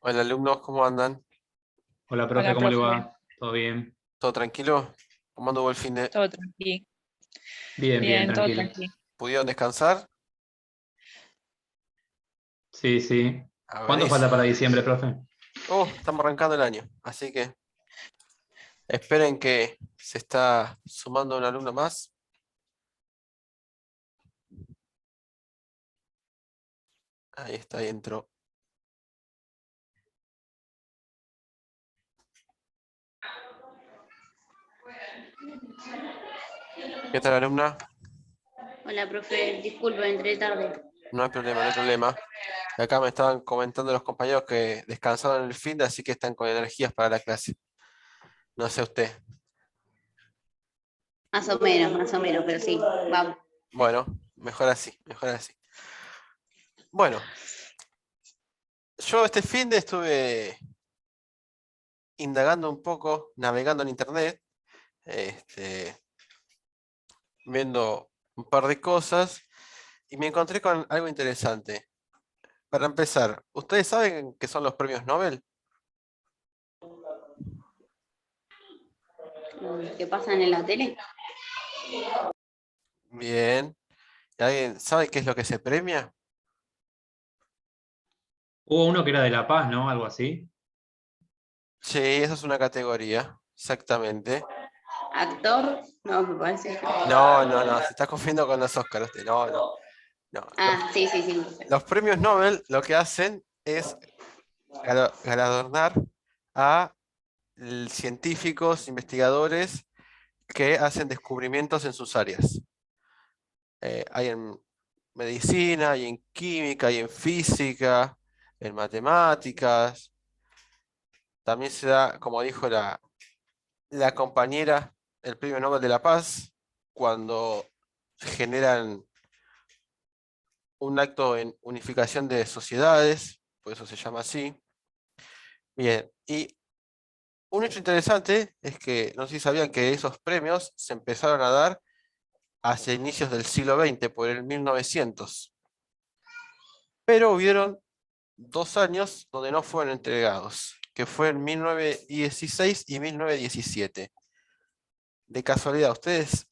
Hola alumnos, ¿cómo andan? Hola, profe, Hola, ¿cómo le profe. va? ¿Todo bien? ¿Todo tranquilo? ¿Cómo anduvo el fin de...? Todo tranqui. Bien, bien, Bien, todo tranquilo. tranqui. ¿Pudieron descansar? Sí, sí. A ver, ¿Cuánto falta para diciembre, profe? estamos arrancando el año, así que esperen que se está sumando un alumno más. Ahí está, ahí entró. ¿Qué tal, alumna? Hola, profe, disculpe, entré tarde. No hay problema, no hay problema. Acá me estaban comentando los compañeros que descansaron el fin de, así que están con energías para la clase. No sé usted. Más o menos, pero sí, vamos. Bueno, mejor así, mejor así. Bueno, yo este fin de estuve indagando un poco, navegando en internet, este, viendo un par de cosas y me encontré con algo interesante. Para empezar, ¿ustedes saben qué son los premios Nobel? ¿Qué pasan en la tele? Bien. ¿Y alguien sabe qué es lo que se premia? Hubo uno que era de La Paz, ¿no? Algo así. Sí, esa es una categoría, exactamente. ¿Actor? No, me parece. No, no, no, se está confundiendo con los Óscar usted. No, no, no. Ah, sí, sí, sí. Los premios Nobel lo que hacen es galardonar a científicos, investigadores que hacen descubrimientos en sus áreas. Hay en medicina, hay en química, hay en física, en matemáticas. También se da, como dijo la compañera, el Premio Nobel de la Paz, cuando generan un acto en unificación de sociedades, por eso se llama así. Bien, y un hecho interesante es que no sé si sabían que esos premios se empezaron a dar hacia inicios del siglo XX, por el 1900, pero hubieron 2 años donde no fueron entregados, que fue en 1916 y 1917. De casualidad, ¿ustedes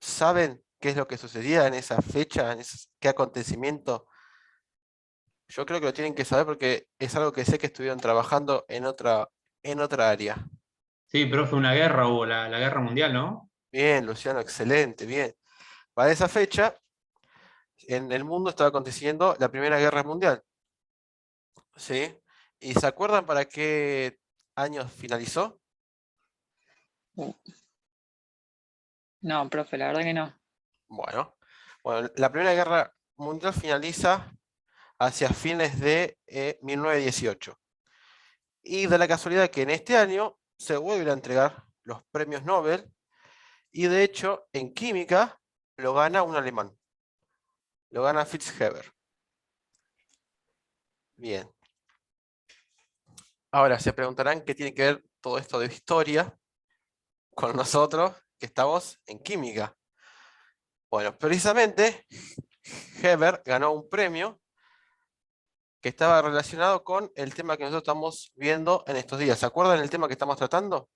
saben qué es lo que sucedía en esa fecha, qué acontecimiento? Yo creo que lo tienen que saber porque es algo que sé que estuvieron trabajando en otra área. Sí, profe, una guerra hubo, la guerra mundial, ¿no? Bien, Luciano, excelente, bien. Para esa fecha, en el mundo estaba aconteciendo la Primera Guerra Mundial, ¿sí? ¿Y se acuerdan para qué año finalizó? Uh, No, profe, la verdad que no. Bueno, la Primera Guerra Mundial finaliza hacia fines de 1918. Y da la casualidad que en este año se vuelven a entregar los premios Nobel y de hecho en química lo gana un alemán, lo gana Fritz Haber. Bien, ahora se preguntarán qué tiene que ver todo esto de historia con nosotros que estamos en química. Bueno, precisamente Haber ganó un premio que estaba relacionado con el tema que nosotros estamos viendo en estos días. ¿Se acuerdan el tema que estamos tratando?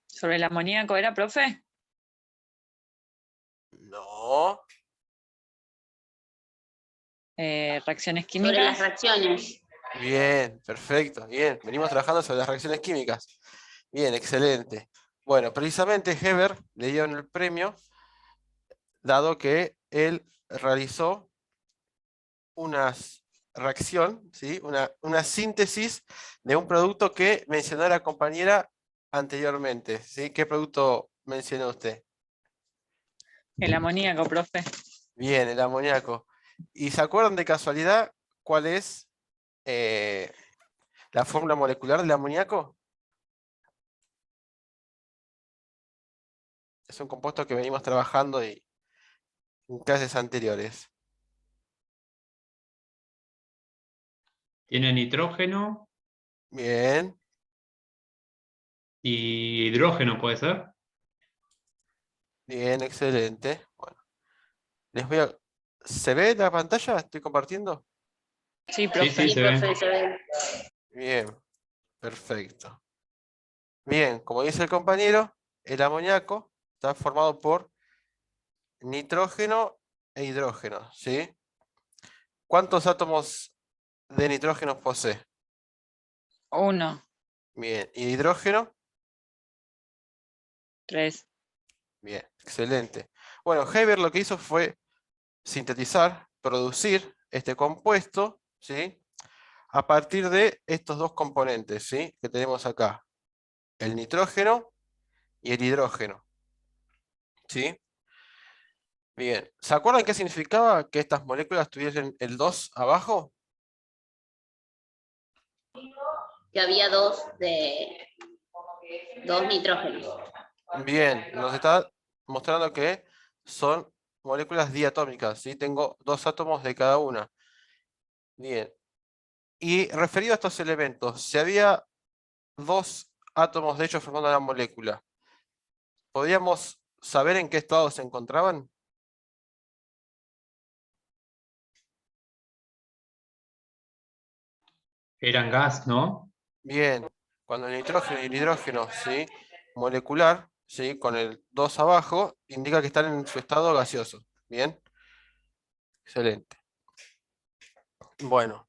¿Sobre el amoníaco era, profe? No. ¿Reacciones Sobre las químicas? reacciones. Bien, perfecto, bien. Venimos trabajando sobre las reacciones químicas. Bien, excelente. Bueno, precisamente Heber le dieron el premio dado que él realizó una reacción, ¿sí? Una síntesis de un producto que mencionó la compañera anteriormente, ¿sí? ¿Qué producto mencionó usted? El amoníaco, profe. Bien, el amoníaco. ¿Y se acuerdan de casualidad cuál es eh, la fórmula molecular del amoníaco? Es un compuesto que venimos trabajando en clases anteriores. Tiene nitrógeno Bien, y hidrógeno, ¿puede ser? bien, excelente. Bueno, ¿se ve la pantalla? ¿Estoy compartiendo? Sí, profe. Sí, Sí, se ve. profe, se ve. Bien, perfecto. Bien, como dice el compañero, el amoníaco está formado por nitrógeno e hidrógeno, ¿sí? ¿Cuántos átomos de nitrógeno posee? 1, Bien, ¿y de hidrógeno? 3. Bien, excelente. Bueno, Haber lo que hizo fue sintetizar, producir este compuesto, ¿sí? A partir de estos dos componentes, ¿sí? Que tenemos acá, el nitrógeno y el hidrógeno, ¿sí? Bien, ¿se acuerdan qué significaba que estas moléculas tuviesen el 2 abajo? Que había dos nitrógenos. Bien, nos está mostrando que son moléculas diatómicas, ¿sí? Tengo dos átomos de cada una. Bien, y referido a estos elementos, si había dos átomos de hecho formando la molécula, ¿podríamos saber en qué estado se encontraban? Eran gas, ¿no? Bien, cuando el nitrógeno y el hidrógeno, ¿sí? Molecular, ¿sí? Con el 2 abajo, indica que están en su estado gaseoso. Bien, excelente. Bueno,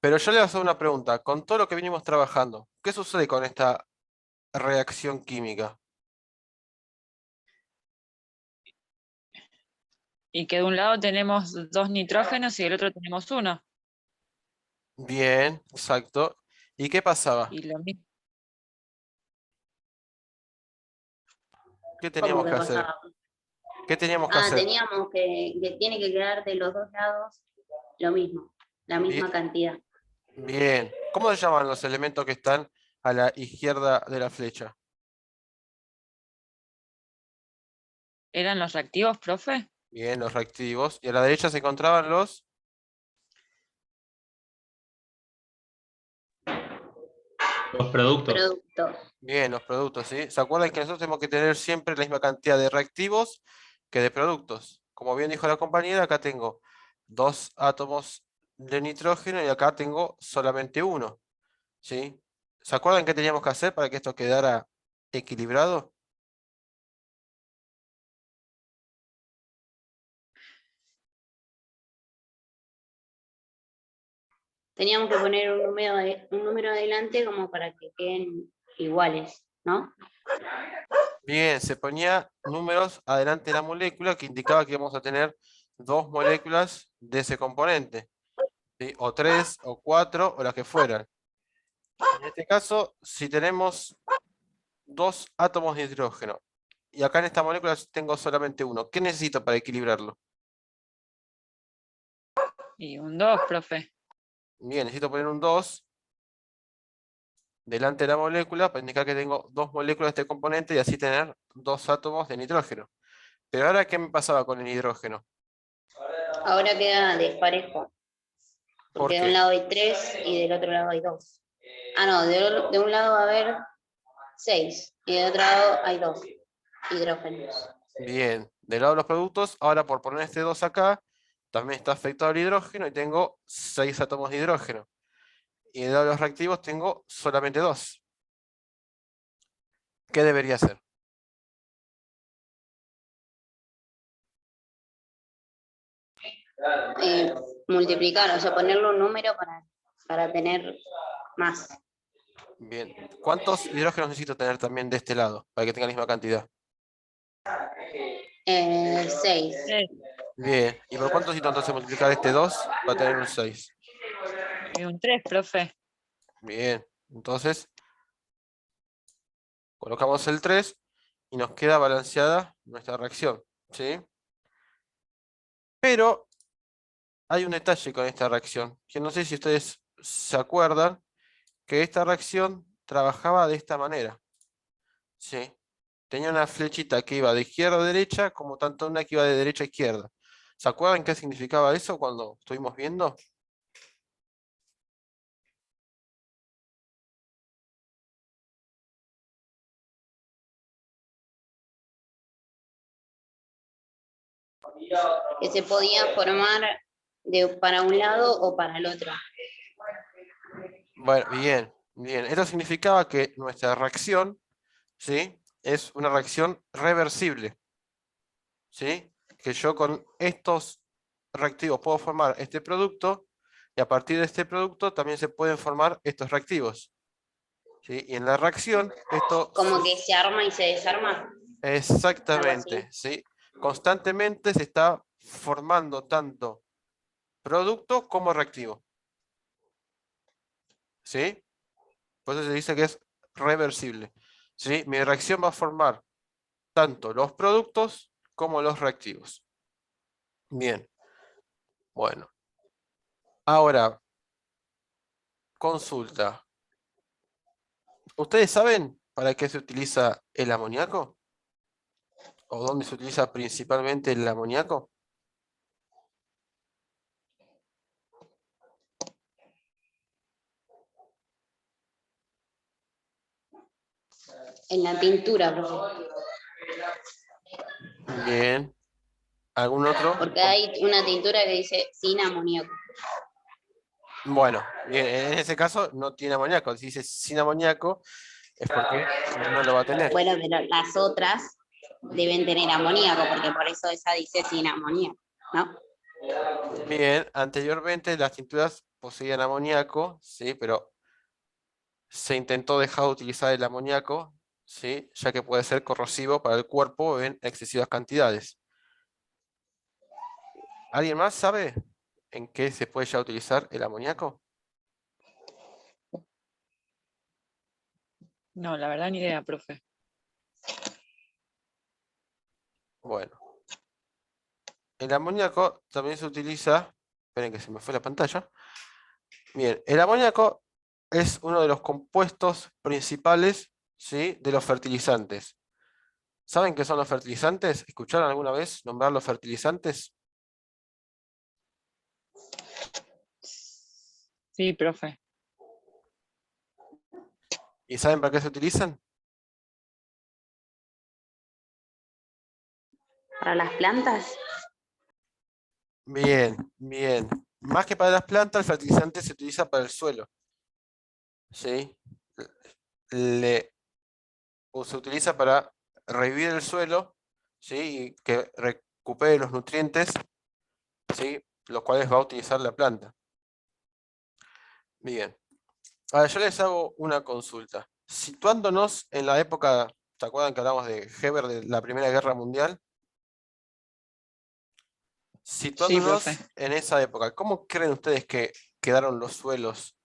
pero yo le voy a hacer una pregunta. Con todo lo que venimos trabajando, ¿qué sucede con esta reacción química? Y que de un lado tenemos 2 nitrógenos y del otro tenemos 1. Bien, exacto. ¿Y qué pasaba? Y lo mismo. ¿Qué ¿Cómo teníamos que que hacer? pasaba? ¿Qué teníamos que Ah, hacer? teníamos que tiene que quedar de los dos lados lo mismo, la misma Bien, cantidad. bien. ¿Cómo se llaman los elementos que están a la izquierda de la flecha? ¿Eran los reactivos, profe? Bien, los reactivos. Y a la derecha se encontraban los... Los productos. Productos. Bien, los productos, ¿sí? ¿Se acuerdan que nosotros tenemos que tener siempre la misma cantidad de reactivos que de productos? Como bien dijo la compañera, acá tengo dos átomos de nitrógeno y acá tengo solamente uno, ¿sí? ¿Se acuerdan qué teníamos que hacer para que esto quedara equilibrado? Teníamos que poner un número adelante como para que queden iguales, ¿no? Bien, se ponía números adelante de la molécula que indicaba que íbamos a tener dos moléculas de ese componente, ¿sí? O tres, o cuatro, o las que fueran. En este caso, si tenemos dos átomos de hidrógeno y acá en esta molécula tengo solamente uno, ¿qué necesito para equilibrarlo? Y un 2, profe. Bien, necesito poner un 2 delante de la molécula para indicar que tengo dos moléculas de este componente y así tener dos átomos de nitrógeno. Pero ahora, ¿qué me pasaba con el hidrógeno? Ahora queda desparejo, ¿Por porque de un qué? lado hay 3 y del otro lado hay 2. Ah, no, de un lado va a haber 6 y del otro lado hay 2 hidrógenos. Bien, del lado de los productos, ahora por poner este 2 acá, también está afectado el hidrógeno y tengo 6 átomos de hidrógeno. Y del lado de los reactivos tengo solamente 2. ¿Qué debería hacer? Multiplicar, o sea, ponerle un número para tener más. Bien, ¿cuántos hidrógenos necesito tener también de este lado para que tenga la misma cantidad? 6. Bien, ¿y por cuánto necesito entonces multiplicar este 2 para tener un 6? Y un 3, profe. Bien, entonces colocamos el 3 y nos queda balanceada nuestra reacción, ¿sí? Pero hay un detalle con esta reacción, que no sé si ustedes se acuerdan que esta reacción trabajaba de esta manera, ¿sí? Tenía una flechita que iba de izquierda a derecha, como tanto una que iba de derecha a izquierda. ¿Se acuerdan qué significaba eso cuando estuvimos viendo? Que se podía formar para un lado o para el otro. Bueno, bien, bien. Esto significaba que nuestra reacción, ¿sí? Es una reacción reversible, ¿sí? Que yo con estos reactivos puedo formar este producto y a partir de este producto también se pueden formar estos reactivos, ¿sí? Y en la reacción, esto Como que se arma y se desarma. exactamente, ¿sí? Constantemente se está formando tanto producto como reactivo, ¿sí? Por eso se dice que es reversible, ¿sí? Mi reacción va a formar tanto los productos como los reactivos. Bien, bueno. Ahora, consulta. ¿Ustedes saben para qué se utiliza el amoníaco? ¿O dónde se utiliza principalmente el amoníaco? En la tintura, profe. Bien. ¿Algún otro? Porque hay una tintura que dice sin amoníaco. Bueno, bien, en ese caso no tiene amoníaco. Si dice sin amoníaco es porque no lo va a tener. Bueno, pero las otras deben tener amoníaco, porque por eso esa dice sin amoníaco, ¿no? Bien, anteriormente las tinturas poseían amoníaco, sí, pero se intentó dejar de utilizar el amoníaco, sí, ya que puede ser corrosivo para el cuerpo en excesivas cantidades. ¿Alguien más sabe en qué se puede ya utilizar el amoníaco? No, la verdad ni idea, profe. Bueno, el amoníaco también se utiliza, esperen que se me fue la pantalla. Bien, el amoníaco es uno de los compuestos principales, ¿sí?, de los fertilizantes. ¿Saben qué son los fertilizantes? ¿Escucharon alguna vez nombrar los fertilizantes? Sí, profe. ¿Y saben para qué se utilizan? Para las plantas, Bien, bien. Más que para las plantas, el fertilizante se utiliza para el suelo, ¿sí? Le, o se utiliza para revivir el suelo, ¿sí? Y que recupere los nutrientes, ¿sí?, los cuales va a utilizar la planta. Bien. Ahora yo les hago una consulta. Situándonos en la época, ¿se acuerdan que hablamos de Heber de la Primera Guerra Mundial? Sí, profe. Situándonos en esa época, ¿cómo creen ustedes que quedaron los suelos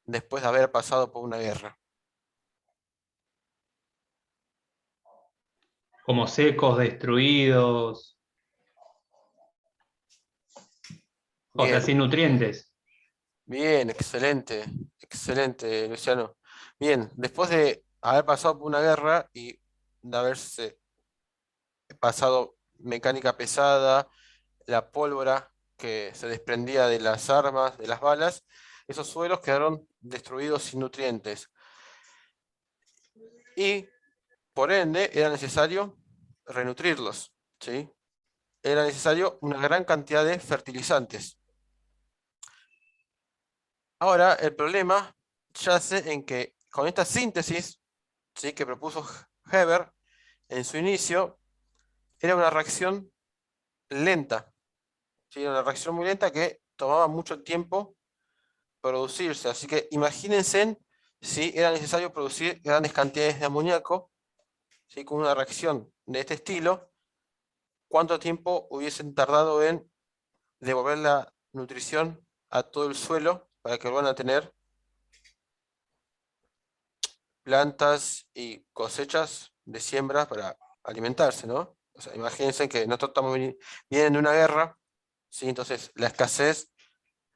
después de haber pasado por una guerra? Como secos, destruidos, o sea, Bien, sin nutrientes. bien, excelente, excelente, Luciano. Bien, después de haber pasado por una guerra y de haberse pasado mecánica pesada, la pólvora que se desprendía de las armas, de las balas, esos suelos quedaron destruidos sin nutrientes. Y por ende era necesario renutrirlos, ¿sí? Era necesario una gran cantidad de fertilizantes. Ahora, el problema yace en que con esta síntesis, ¿sí?, que propuso Heber en su inicio, era una reacción lenta, ¿sí? Era una reacción muy lenta que tomaba mucho tiempo producirse. Así que imagínense si era necesario producir grandes cantidades de amoníaco, ¿sí?, con una reacción de este estilo, cuánto tiempo hubiesen tardado en devolver la nutrición a todo el suelo para que vuelvan a tener plantas y cosechas de siembra para alimentarse, ¿no? O sea, imagínense que nosotros vienen de una guerra, ¿sí? Entonces la escasez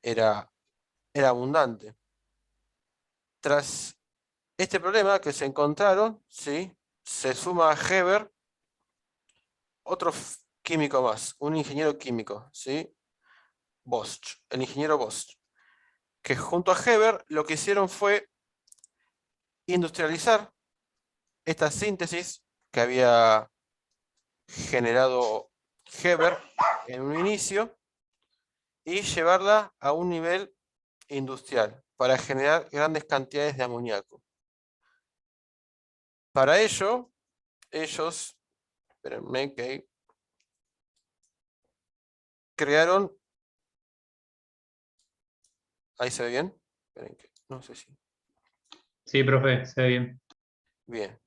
era abundante. Tras este problema que se encontraron, ¿sí?, se suma a Heber otro químico más, un ingeniero químico, ¿sí? Bosch, el ingeniero Bosch, que junto a Heber lo que hicieron fue industrializar esta síntesis que había generado Heber en un inicio y llevarla a un nivel industrial para generar grandes cantidades de amoníaco. Para ello, ellos, espérenme que crearon, ahí se ve bien, esperen que, no sé si, Sí, profe, se ve bien. bien.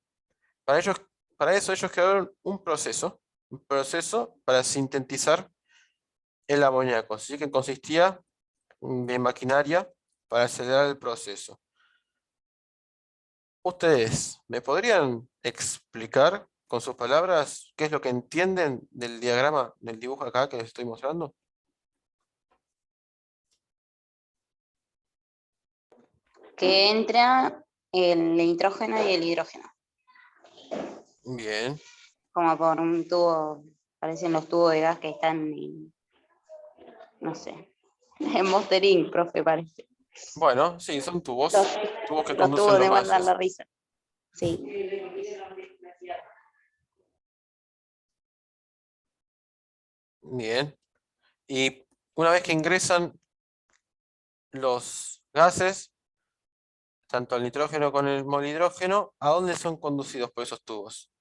Para eso ellos crearon un proceso para sintetizar el amoníaco, así que consistía de maquinaria para acelerar el proceso. ¿Ustedes me podrían explicar con sus palabras qué es lo que entienden del diagrama, del dibujo acá que les estoy mostrando? Que entra el nitrógeno y el hidrógeno, Bien, como por un tubo, parecen los tubos de gas que están en, no sé, en Monster Inc., profe, parece. bueno, sí, son tubos, Los, tubos que los conducen tubos los de mandar gases. la risa. Sí. Bien, y una vez que ingresan los gases, tanto el nitrógeno como el molhidrógeno, ¿a dónde son conducidos por esos tubos?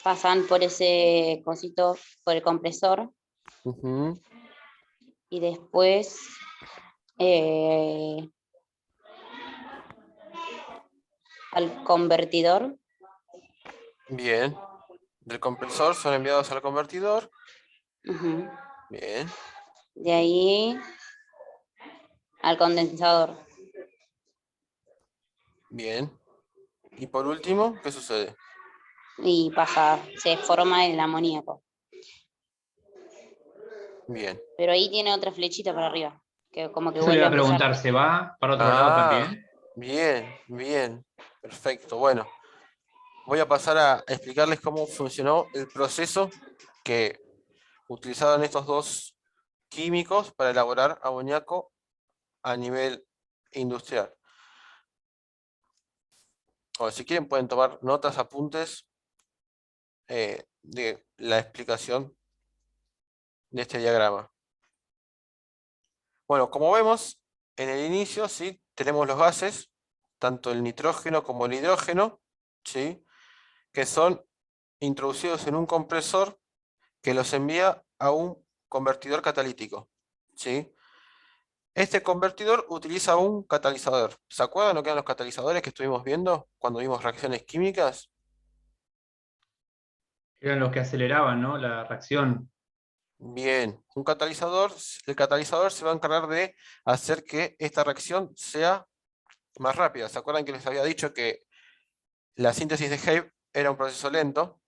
Pasan por ese cosito, por el compresor, Ujú, y después al convertidor. bien, del compresor son enviados al convertidor. Ujú. Bien, De ahí al condensador. bien. Y por último, ¿qué sucede? Y pasa, se forma el amoníaco. Bien. Pero ahí tiene otra flechita para arriba, que como que Eso le vuelve iba a a empezar. preguntar, ¿se va para otro lado Ah, también? bien, bien. Perfecto. Bueno, voy a pasar a explicarles cómo funcionó el proceso que utilizaron estos dos químicos para elaborar amoníaco a nivel industrial. O si quieren pueden tomar notas, apuntes de la explicación de este diagrama. Bueno, como vemos, en el inicio, ¿sí? Tenemos los gases, tanto el nitrógeno como el hidrógeno, ¿sí? Que son introducidos en un compresor que los envía a un convertidor catalítico, ¿sí? Este convertidor utiliza un catalizador. ¿Se acuerdan lo que eran los catalizadores que estuvimos viendo cuando vimos reacciones químicas? Eran los que aceleraban, ¿no? La reacción. Bien, el catalizador se va a encargar de hacer que esta reacción sea más rápida. ¿Se acuerdan que les había dicho que la síntesis de Haber era un proceso lento?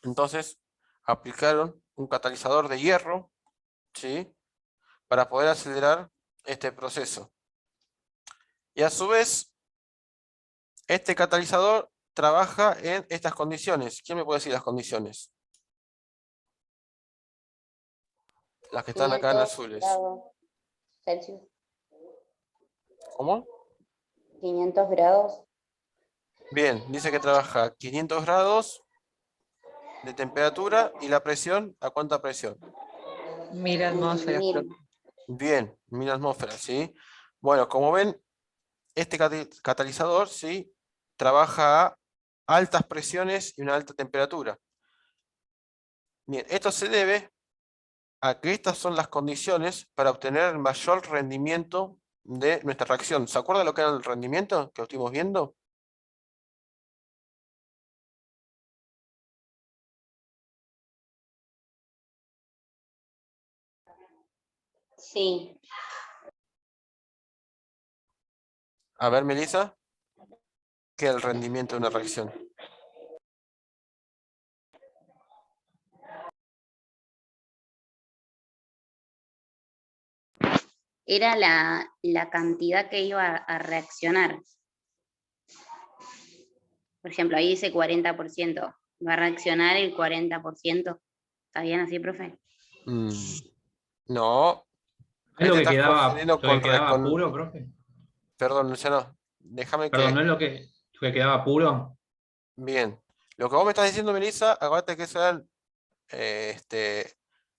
Entonces aplicaron un catalizador de hierro, ¿sí? Para poder acelerar este proceso. Y a su vez, este catalizador trabaja en estas condiciones. ¿Quién me puede decir las condiciones? Las que están acá en 500 azules. grados Celsius. ¿Cómo? 500 grados. Bien, dice que trabaja a 500 grados de temperatura y la presión, ¿a cuánta presión? 1000 atmósferas, 1000. profe. Bien, 1000 atmósferas, ¿sí? Bueno, como ven, este catalizador, ¿sí? Trabaja a altas presiones y una alta temperatura. Bien, esto se debe a que estas son las condiciones para obtener el mayor rendimiento de nuestra reacción. ¿Se acuerdan lo que era el rendimiento que estuvimos viendo? Sí. A ver, Melissa, ¿qué es el rendimiento de una reacción? Era la cantidad que iba a reaccionar. Por ejemplo, ahí dice 40%. Va a reaccionar el 40%. ¿Está bien así, profe? Mm, no, ¿Es ahí lo te que estás quedaba, confundiendo lo que quedaba puro, profe? Perdón, Luciano, déjame Perdón, ¿no que... es lo que quedaba puro? Bien, lo que vos me estás diciendo, Melissa, acuérdate que eso era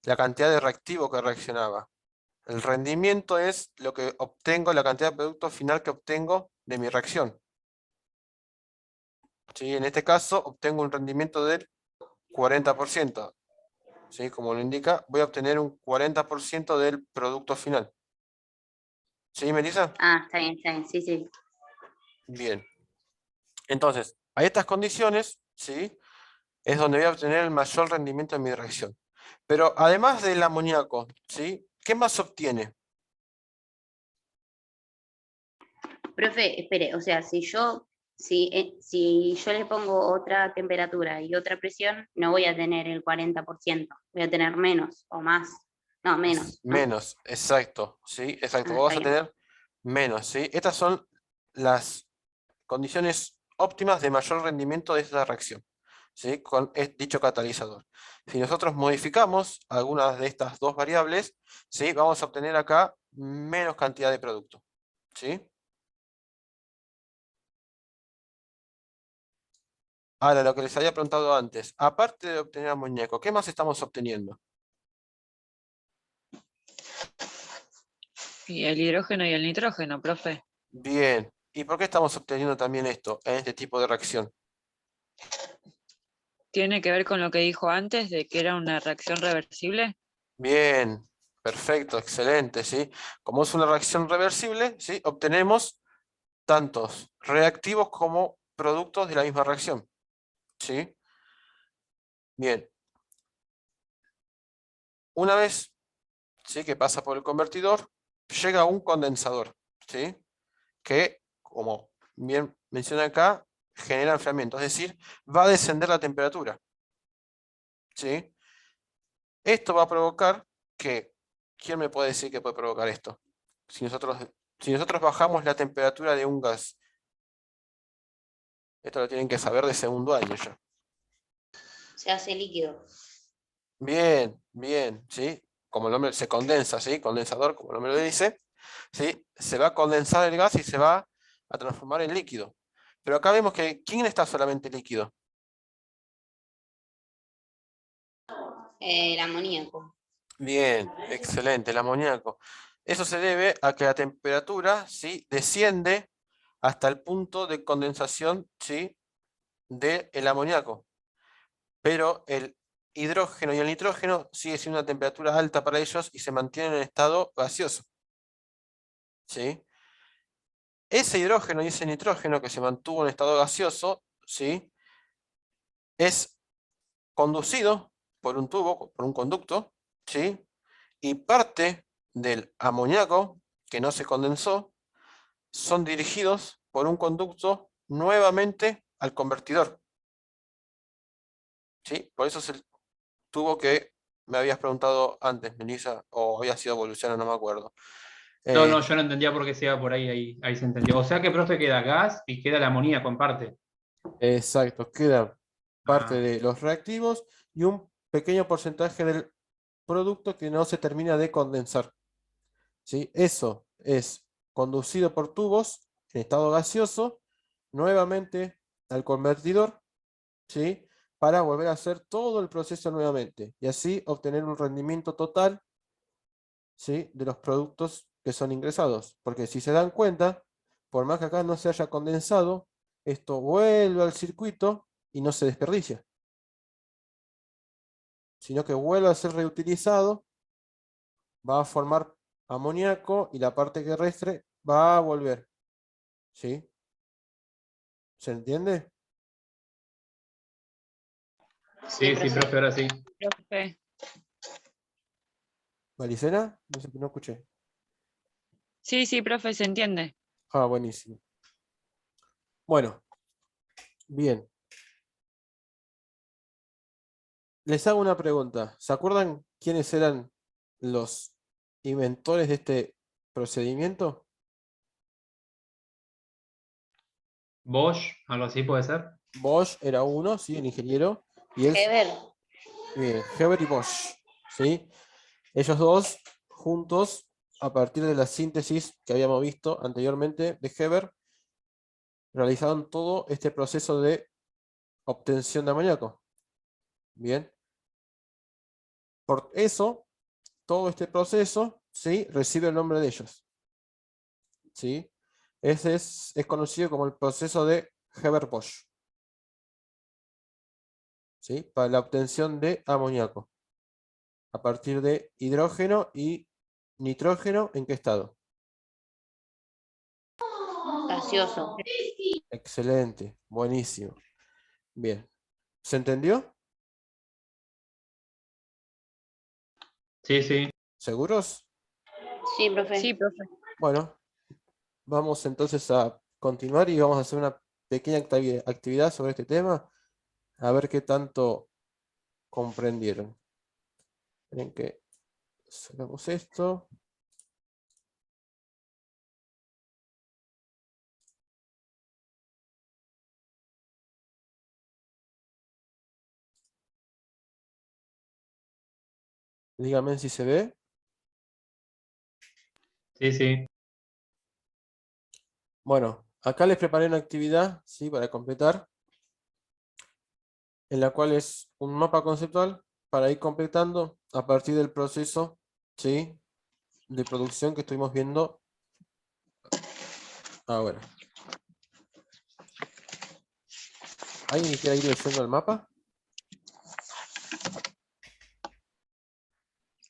la cantidad de reactivo que reaccionaba. El rendimiento es lo que obtengo, la cantidad de producto final que obtengo de mi reacción. ¿Sí? En este caso, obtengo un rendimiento del 40%. ¿Sí? Como lo indica, voy a obtener un 40% del producto final. ¿Sí, Melissa? Ah, está bien, sí, sí. Bien. Entonces, a estas condiciones, ¿sí? Es donde voy a obtener el mayor rendimiento de mi reacción. Pero además del amoníaco, ¿sí? ¿Qué más se obtiene? Profe, espere, o sea, si yo le pongo otra temperatura y otra presión, no voy a tener el 40%, voy a tener menos o más. No, menos, ¿no? Menos, exacto, ¿sí? Exacto, Ah, vos está vas a bien. tener menos, ¿sí? Estas son las condiciones óptimas de mayor rendimiento de esta reacción, ¿sí? Con dicho catalizador. Si nosotros modificamos algunas de estas dos variables, ¿sí? Vamos a obtener acá menos cantidad de producto, ¿sí? Ahora, lo que les había preguntado antes, aparte de obtener amoníaco, ¿qué más estamos obteniendo? Y el hidrógeno y el nitrógeno, profe. Bien, ¿y por qué estamos obteniendo también esto en este tipo de reacción? ¿Tiene que ver con lo que dijo antes de que era una reacción reversible? Bien, perfecto, excelente, ¿sí? Como es una reacción reversible, ¿sí? Obtenemos tantos reactivos como productos de la misma reacción, ¿sí? Bien, una vez, ¿sí? Que pasa por el convertidor, llega a un condensador, ¿sí? Que, como bien menciona acá, genera enfriamiento, es decir, va a descender la temperatura, ¿sí? Esto va a provocar que, ¿quién me puede decir que puede provocar esto? Si nosotros bajamos la temperatura de un gas, esto lo tienen que saber de segundo año ya. Se hace líquido. Bien, bien, ¿sí? Como el nombre se condensa, ¿sí? Condensador, como el nombre lo dice, ¿sí? Se va a condensar el gas y se va a transformar en líquido. Pero acá vemos que, ¿quién está solamente líquido? El amoníaco. Bien, excelente, el amoníaco. Eso se debe a que la temperatura, ¿sí? Desciende hasta el punto de condensación, ¿sí? Del amoníaco. Pero el hidrógeno y el nitrógeno sigue siendo una temperatura alta para ellos y se mantienen en estado gaseoso, ¿sí? Ese hidrógeno y ese nitrógeno que se mantuvo en estado gaseoso, ¿sí? Es conducido por un tubo, por un conducto, ¿sí? Y parte del amoníaco que no se condensó son dirigidos por un conducto nuevamente al convertidor, ¿sí? Por eso es el tubo que me habías preguntado antes, Melissa, o había sido evolucionado, no me acuerdo. No, Eh, no, yo no entendía por qué se iba por ahí, ahí se entendió. O sea que, profe, queda gas y queda el amoníaco en parte. exacto, queda parte Ah, de los reactivos y un pequeño porcentaje del producto que no se termina de condensar, ¿sí? Eso es conducido por tubos en estado gaseoso nuevamente al convertidor, ¿sí? Para volver a hacer todo el proceso nuevamente y así obtener un rendimiento total, ¿sí? De los productos que son ingresados. Porque si se dan cuenta, por más que acá no se haya condensado, esto vuelve al circuito y no se desperdicia, sino que vuelve a ser reutilizado, va a formar amoníaco y la parte que reste va a volver, ¿sí? ¿Se entiende? Sí, sí, sí, profe. profe, ahora sí. Profe. ¿Maricena? No sé, no escuché. Sí, sí, profe, se entiende. Ah, buenísimo. Bueno, bien. Les hago una pregunta. ¿Se acuerdan quiénes eran los inventores de este procedimiento? Bosch, algo así puede ser. Bosch era uno, ¿sí? El ingeniero. Y él, Heber. bien, Heber y Bosch, ¿sí? Ellos dos juntos, a partir de la síntesis que habíamos visto anteriormente de Heber, realizaron todo este proceso de obtención de amoníaco. Bien. Por eso, todo este proceso, ¿sí? Recibe el nombre de ellos. ¿Sí? Ese es conocido como el proceso de Haber-Bosch. ¿Sí? Para la obtención de amoníaco. A partir de hidrógeno y nitrógeno, ¿en qué estado? Gaseoso. Excelente, buenísimo. Bien. ¿Se entendió? Sí, sí. ¿Seguros? Sí, profe. Sí, profe. Bueno, vamos entonces a continuar y vamos a hacer una pequeña actividad sobre este tema, a ver qué tanto comprendieron. Miren que sacamos esto. Díganme si se ve. Sí, sí. Bueno, acá les preparé una actividad, ¿sí? Para completar, en la cual es un mapa conceptual para ir completando a partir del proceso, ¿sí? De producción que estuvimos viendo ahora. ¿Alguien que quiera ir leyendo el mapa?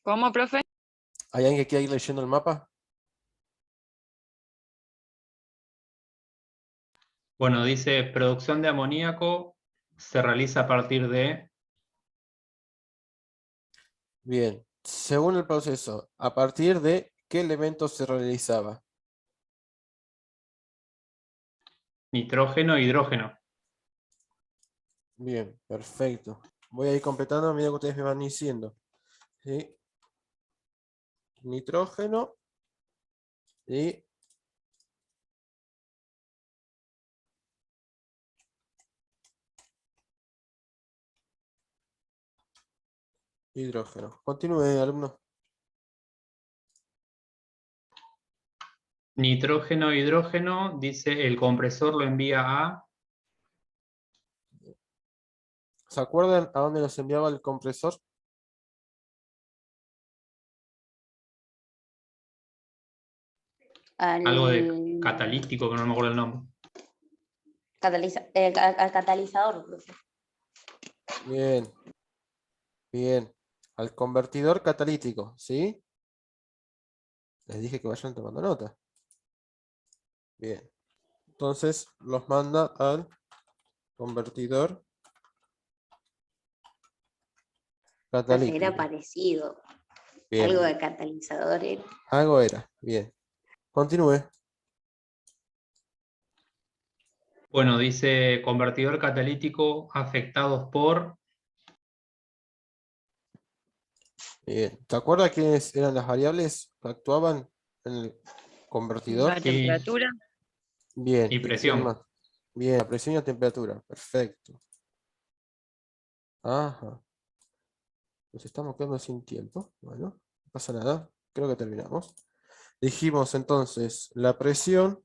¿Cómo, profe? ¿Hay alguien que quiera ir leyendo el mapa? Bueno, dice, producción de amoníaco se realiza a partir de Bien, según el proceso, ¿a partir de qué elementos se realizaba? nitrógeno e hidrógeno. Bien, perfecto. Voy a ir completando a medida que ustedes me van diciendo. ¿Sí? Nitrógeno y hidrógeno. Continúe, alumno. Nitrógeno e hidrógeno, dice, el compresor lo envía a ¿Se acuerdan a dónde nos enviaba el compresor? algo de Al, catalítico, que no me acuerdo el nombre. al catalizador, profe. Bien, bien. Al convertidor catalítico, ¿sí? Les dije que vayan tomando nota. Bien. Entonces los manda al convertidor Profe, era catalítico. parecido. Algo Bien. de catalizador era. Algo era. Bien. Continúe. Bueno, dice, convertidor catalítico afectados por Bien. ¿Te acuerdas quiénes eran las variables que actuaban en el convertidor? La sí, temperatura. Bien. y ¿Y quién presión. más? Bien, la presión y la temperatura. Perfecto. Ajá. Nos estamos quedando sin tiempo. Bueno, no pasa nada. Creo que terminamos. Dijimos entonces la presión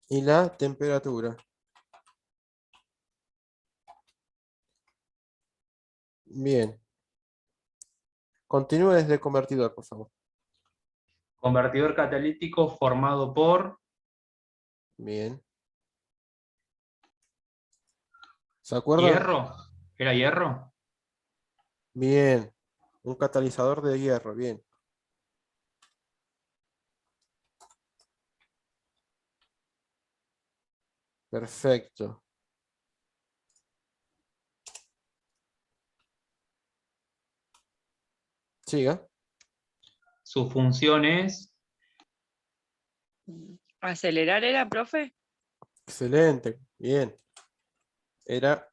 y la temperatura. Bien. Continúe desde el convertidor, por favor. Convertidor catalítico formado por Bien. ¿Se acuerdan? hierro. ¿Era hierro? Bien. Un catalizador de hierro. Bien. Perfecto. Siga. Su función es ¿Acelerar era, profe? Excelente. Bien. Era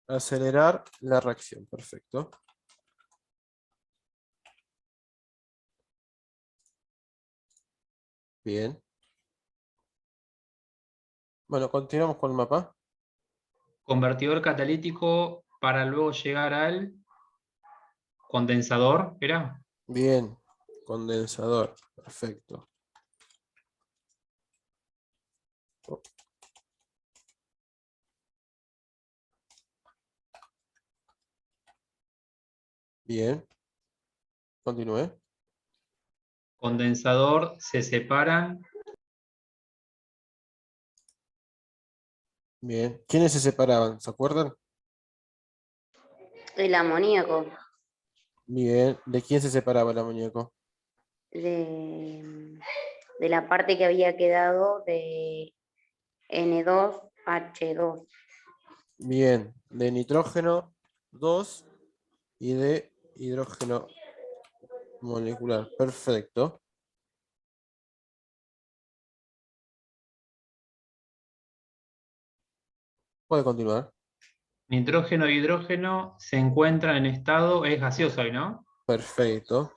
acelerar la reacción. Perfecto. Bien. Bueno, continuamos con el mapa. convertidor catalítico para luego llegar al condensador. ¿Era? Bien. Condensador. Perfecto. Bien. Continúe. Condensador se separan. Bien. ¿Quiénes se separaban? ¿Se acuerdan? El amoníaco Bien. ¿De quién se separaba el amoníaco? de, de la parte que había quedado de N2H2. Bien. De nitrógeno 2 y de hidrógeno molecular. Perfecto. Puede continuar. Nitrógeno e hidrógeno se encuentran en estado, es gaseoso ahí, ¿no? Perfecto.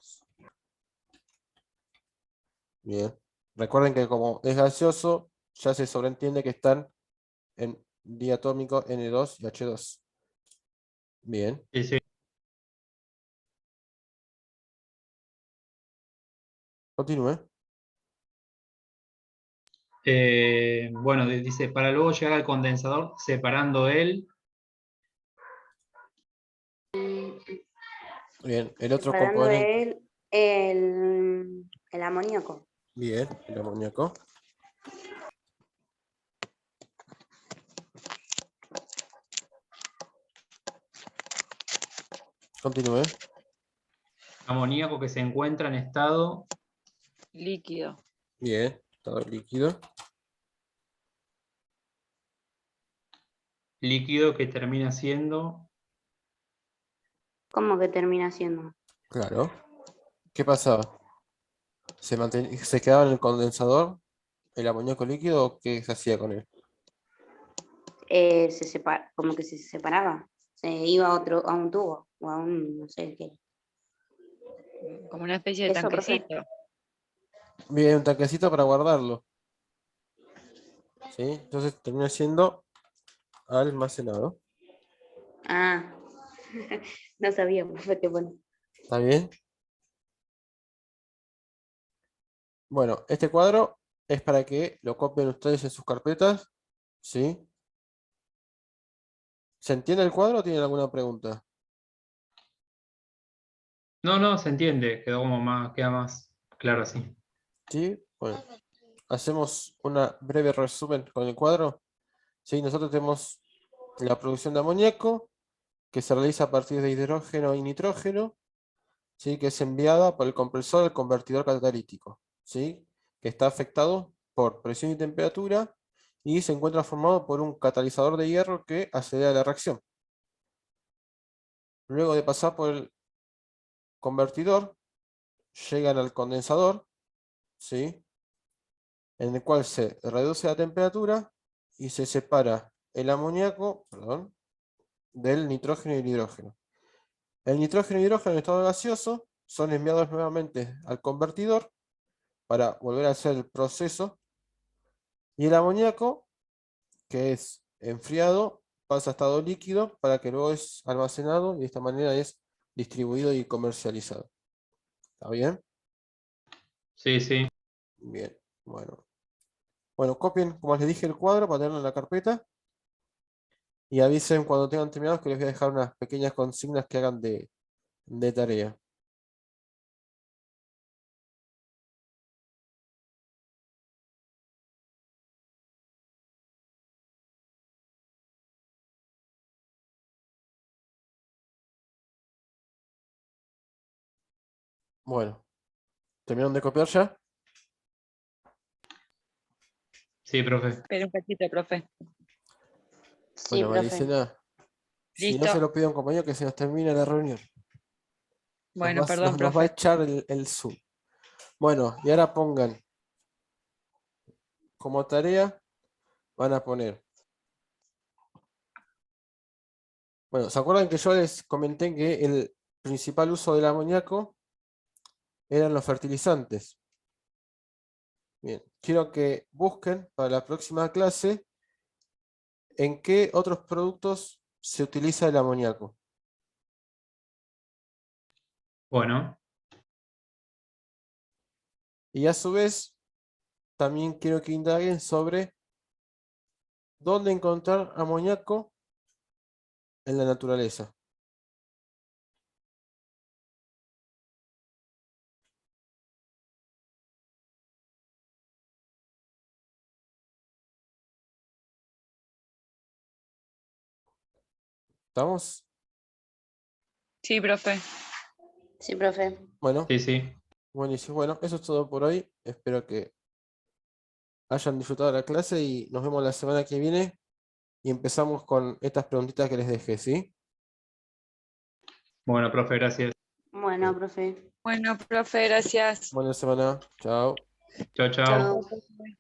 Bien. Recuerden que como es gaseoso, ya se sobreentiende que están en diatómico N2 y H2. Bien. Sí, sí. Continúe. Bueno, dice, para luego llegar al condensador separando él. Bien. El otro Separando componente. de él el amoníaco. Bien. El amoníaco. Continúe. Amoníaco que se encuentra en estado Líquido. Bien. Estado líquido. líquido que termina siendo. ¿Cómo que termina siendo? Claro. ¿Qué pasaba? ¿Se quedaba en el condensador el amoníaco líquido o qué se hacía con él? Como que se separaba. Se iba a un tubo o a un, no sé qué. Como una especie de Eso, profe. tanquecito. Bien, un tanquecito para guardarlo. ¿Sí? Entonces termina siendo almacenado. Ah, no sabía, profe, qué bueno. ¿Está bien? Bueno, este cuadro es para que lo copien ustedes en sus carpetas. ¿Sí? ¿Se entiende el cuadro o tienen alguna pregunta? No, no, se entiende, quedó como más, queda más claro así. ¿Sí? Bueno, hacemos una breve resumen con el cuadro. ¿Sí? Nosotros tenemos la producción de amoníaco que se realiza a partir de hidrógeno y nitrógeno, ¿sí? Que es enviada por el compresor al convertidor catalítico, ¿sí? Que está afectado por presión y temperatura y se encuentra formado por un catalizador de hierro que acelera la reacción. Luego de pasar por el convertidor, llegan al condensador, ¿sí? En el cual se reduce la temperatura y se separa el amoníaco, perdón, del nitrógeno y el hidrógeno. El nitrógeno y hidrógeno en estado gaseoso son enviados nuevamente al convertidor para volver a hacer el proceso y el amoníaco, que es enfriado, pasa a estado líquido para que luego es almacenado y de esta manera es distribuido y comercializado. ¿Está bien? Sí, sí. Bien, bueno. Bueno, copien, como les dije, el cuadro para tenerlo en la carpeta y avisen cuando tengan terminados que les voy a dejar unas pequeñas consignas que hagan de tarea. Bueno, ¿terminaron de copiar ya? Sí, profe. Espera un cachito, profe. Sí, Bueno, profe. Maricela, si no Listo. se lo pido a un compañero que se nos termine la reunión. Bueno, perdón, Nos va a profe. echar el Zoom. Bueno, y ahora pongan como tarea, van a poner. Bueno, ¿se acuerdan que yo les comenté que el principal uso del amoníaco eran los fertilizantes? Bien, quiero que busquen para la próxima clase en qué otros productos se utiliza el amoníaco. Bueno, Y a su vez, también quiero que indaguen sobre dónde encontrar amoníaco en la naturaleza. ¿Estamos? Sí, profe. Sí, profe. Bueno, Sí, sí. buenísimo. Bueno, eso es todo por hoy. Espero que hayan disfrutado la clase y nos vemos la semana que viene. Y empezamos con estas preguntitas que les dejé, ¿sí? Bueno, profe, gracias. Bueno, profe. Bueno, profe, gracias. Buena semana. Chao. Chao, chao. Chao. Chao, profe.